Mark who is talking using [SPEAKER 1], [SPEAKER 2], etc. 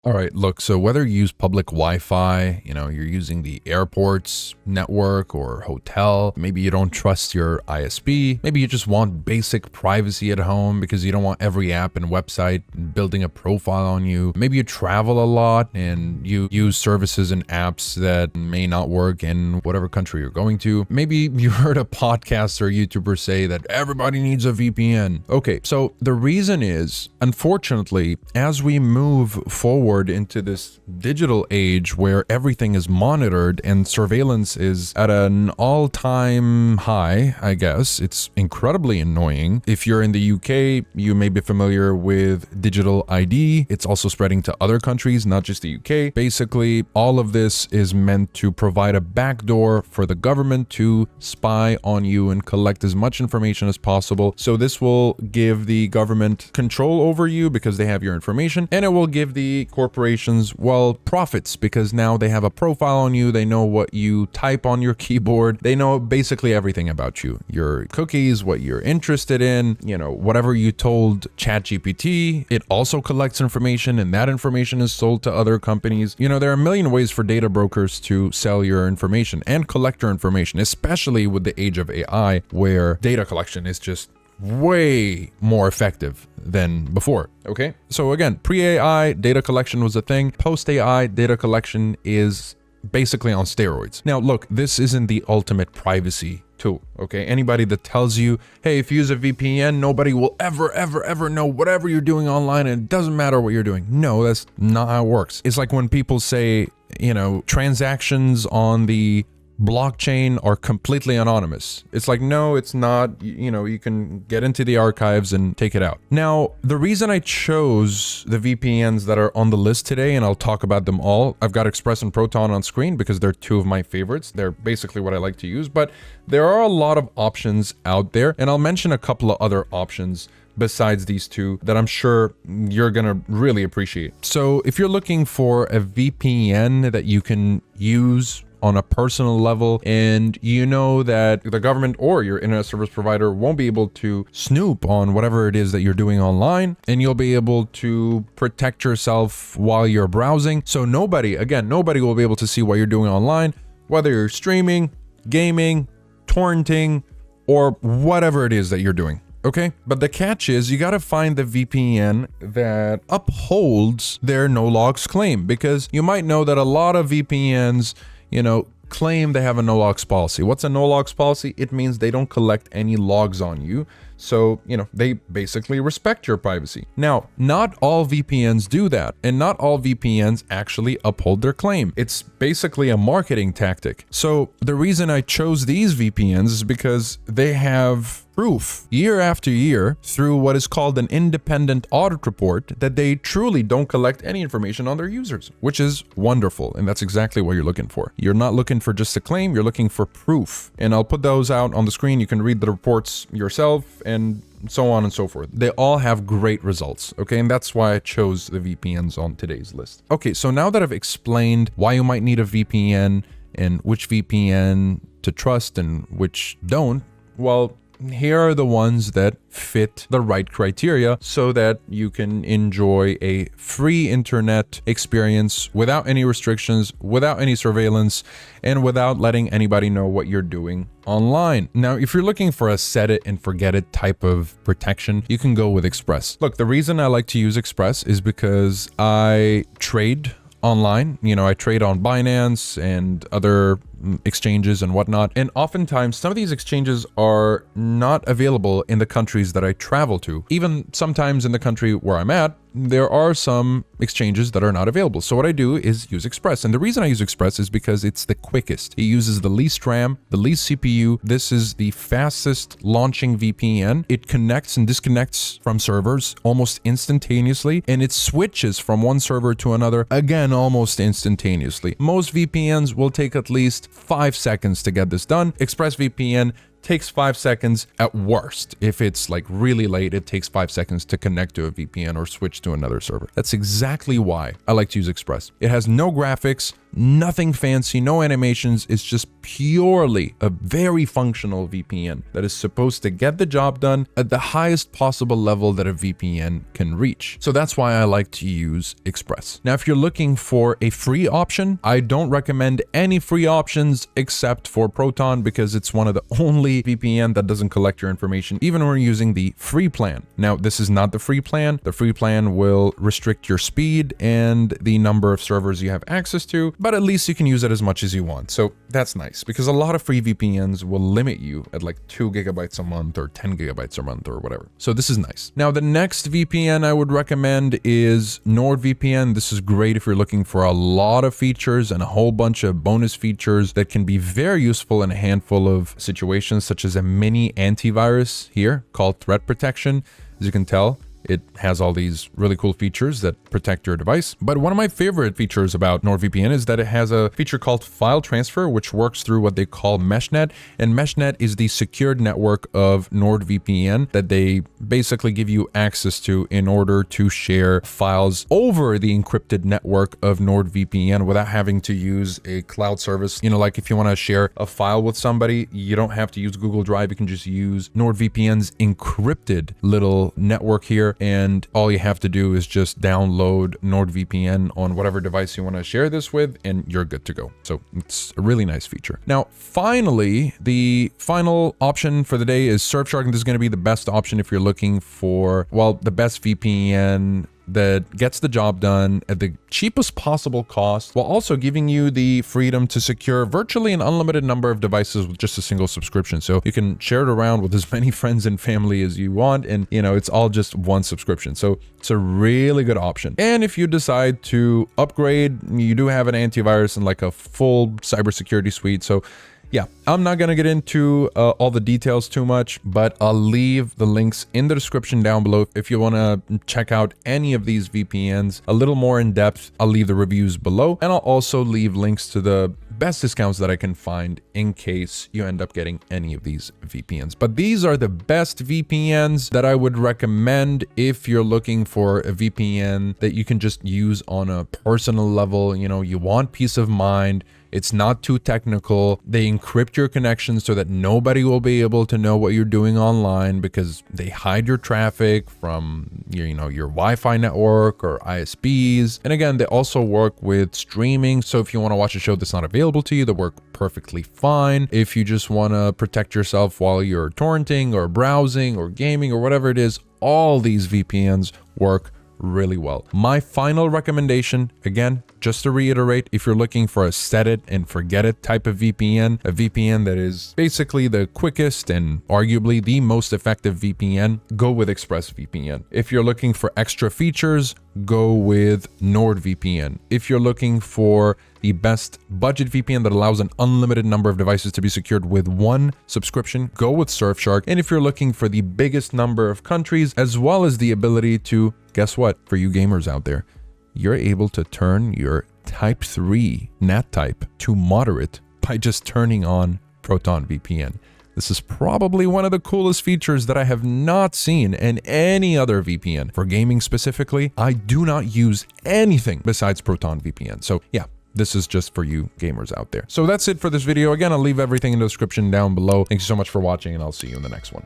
[SPEAKER 1] All right, look, so whether you use public Wi-Fi, you're using the airport's network or hotel, maybe you don't trust your ISP, maybe you just want basic privacy at home because you don't want every app and website building a profile on you. Maybe you travel a lot and you use services and apps that may not work in whatever country you're going to. Maybe you heard a podcast or YouTuber say that everybody needs a VPN. Okay, so the reason is, unfortunately, as we move forward into this digital age where everything is monitored and surveillance is at an all-time high, I guess, it's incredibly annoying. If you're in the UK, you may be familiar with digital ID. It's also spreading to other countries, not just the UK. Basically, all of this is meant to provide a backdoor for the government to spy on you and collect as much information as possible. So this will give the government control over you because they have your information, and it will give the corporations, well, profits because now they have a profile on you. They know what you type on your keyboard. They know basically everything about you, your cookies, what you're interested in, whatever you told ChatGPT. It also collects information, and that information is sold to other companies. There are a million ways for data brokers to sell your information and collect your information, especially with the age of AI, where data collection is just way more effective than before. Okay, so again, pre-AI data collection was a thing. Post-AI data collection is basically on steroids. Now look, this isn't the ultimate privacy tool. Okay, anybody that tells you, hey, if you use a VPN, nobody will ever know whatever you're doing online and it doesn't matter what you're doing. No, that's not how it works. It's like when people say, transactions on the blockchain are completely anonymous. It's like, no, it's not. You can get into the archives and take it out. Now, the reason I chose the VPNs that are on the list today, and I'll talk about them all, I've got Express and Proton on screen because they're two of my favorites. They're basically what I like to use, but there are a lot of options out there, and I'll mention a couple of other options besides these two that I'm sure you're gonna really appreciate. So if you're looking for a VPN that you can use on a personal level, and you know that the government or your internet service provider won't be able to snoop on whatever it is that you're doing online, and you'll be able to protect yourself while you're browsing. So nobody will be able to see what you're doing online, whether you're streaming, gaming, torrenting, or whatever it is that you're doing. Okay, but the catch is you got to find the VPN that upholds their no logs claim, because you might know that a lot of VPNs claim they have a no logs policy. What's a no logs policy? It means they don't collect any logs on you. So, they basically respect your privacy. Now, not all VPNs do that, and not all VPNs actually uphold their claim. It's basically a marketing tactic. So the reason I chose these VPNs is because they have proof year after year through what is called an independent audit report that they truly don't collect any information on their users, which is wonderful. And that's exactly what you're looking for. You're not looking for just a claim, you're looking for proof. And I'll put those out on the screen. You can read the reports yourself and so on and so forth. They all have great results, okay? And that's why I chose the VPNs on today's list. Okay, so now that I've explained why you might need a VPN and which VPN to trust and which don't, well, here are the ones that fit the right criteria so that you can enjoy a free internet experience without any restrictions, without any surveillance, and without letting anybody know what you're doing online. Now, if you're looking for a set it and forget it type of protection, you can go with Express. Look, the reason I like to use Express is because I trade online. I trade on Binance and other exchanges and whatnot. And oftentimes, some of these exchanges are not available in the countries that I travel to. Even sometimes in the country where I'm at, there are some exchanges that are not available. So what I do is use Express. And the reason I use Express is because it's the quickest. It uses the least RAM, the least CPU. This is the fastest launching VPN. It connects and disconnects from servers almost instantaneously, and it switches from one server to another, again, almost instantaneously. Most VPNs will take at least 5 seconds to get this done. ExpressVPN takes 5 seconds at worst. If it's like really late, it takes 5 seconds to connect to a VPN or switch to another server. That's exactly why I like to use Express. It has no graphics, Nothing fancy, no animations. It's just purely a very functional VPN that is supposed to get the job done at the highest possible level that a VPN can reach. So that's why I like to use Express. Now, if you're looking for a free option, I don't recommend any free options except for Proton, because it's one of the only VPN that doesn't collect your information, even when we're using the free plan. Now, this is not the free plan. The free plan will restrict your speed and the number of servers you have access to, but at least you can use it as much as you want. So that's nice, because a lot of free VPNs will limit you at like 2 gigabytes a month or 10 gigabytes a month or whatever. So this is nice. Now, the next VPN I would recommend is NordVPN. This is great if you're looking for a lot of features and a whole bunch of bonus features that can be very useful in a handful of situations, such as a mini antivirus here called Threat Protection. As you can tell, it has all these really cool features that protect your device. But one of my favorite features about NordVPN is that it has a feature called file transfer, which works through what they call MeshNet. And MeshNet is the secured network of NordVPN that they basically give you access to in order to share files over the encrypted network of NordVPN without having to use a cloud service. You know, like if you want to share a file with somebody, you don't have to use Google Drive. You can just use NordVPN's encrypted little network here. And all you have to do is just download NordVPN on whatever device you want to share this with, and you're good to go. So it's a really nice feature. Now, finally, the final option for the day is Surfshark. And this is going to be the best option if you're looking for, well, the best VPN that gets the job done at the cheapest possible cost, while also giving you the freedom to secure virtually an unlimited number of devices with just a single subscription. So you can share it around with as many friends and family as you want, and you know, it's all just one subscription. So it's a really good option. And if you decide to upgrade, you do have an antivirus and like a full cybersecurity suite. So yeah, I'm not going to get into all the details too much, but I'll leave the links in the description down below. If you want to check out any of these VPNs a little more in depth, I'll leave the reviews below, and I'll also leave links to the best discounts that I can find in case you end up getting any of these VPNs. But these are the best VPNs that I would recommend if you're looking for a VPN that you can just use on a personal level. You know, you want peace of mind. It's not too technical. They encrypt your connection so that nobody will be able to know what you're doing online, because they hide your traffic from your Wi-Fi network or ISPs. And again, they also work with streaming. So if you want to watch a show that's not available to you, they work perfectly fine. If you just want to protect yourself while you're torrenting or browsing or gaming or whatever it is, all these VPNs work really well. My final recommendation, again, just to reiterate, if you're looking for a set it and forget it type of VPN, a VPN that is basically the quickest and arguably the most effective VPN, go with ExpressVPN. If you're looking for extra features, go with NordVPN. If you're looking for the best budget VPN that allows an unlimited number of devices to be secured with one subscription, go with Surfshark. And if you're looking for the biggest number of countries, as well as the ability to, guess what, for you gamers out there, you're able to turn your Type 3 NAT type to moderate by just turning on Proton VPN. This is probably one of the coolest features that I have not seen in any other VPN. For gaming specifically, I do not use anything besides Proton VPN. So yeah, this is just for you gamers out there. So that's it for this video. Again, I'll leave everything in the description down below. Thanks so much for watching, and I'll see you in the next one.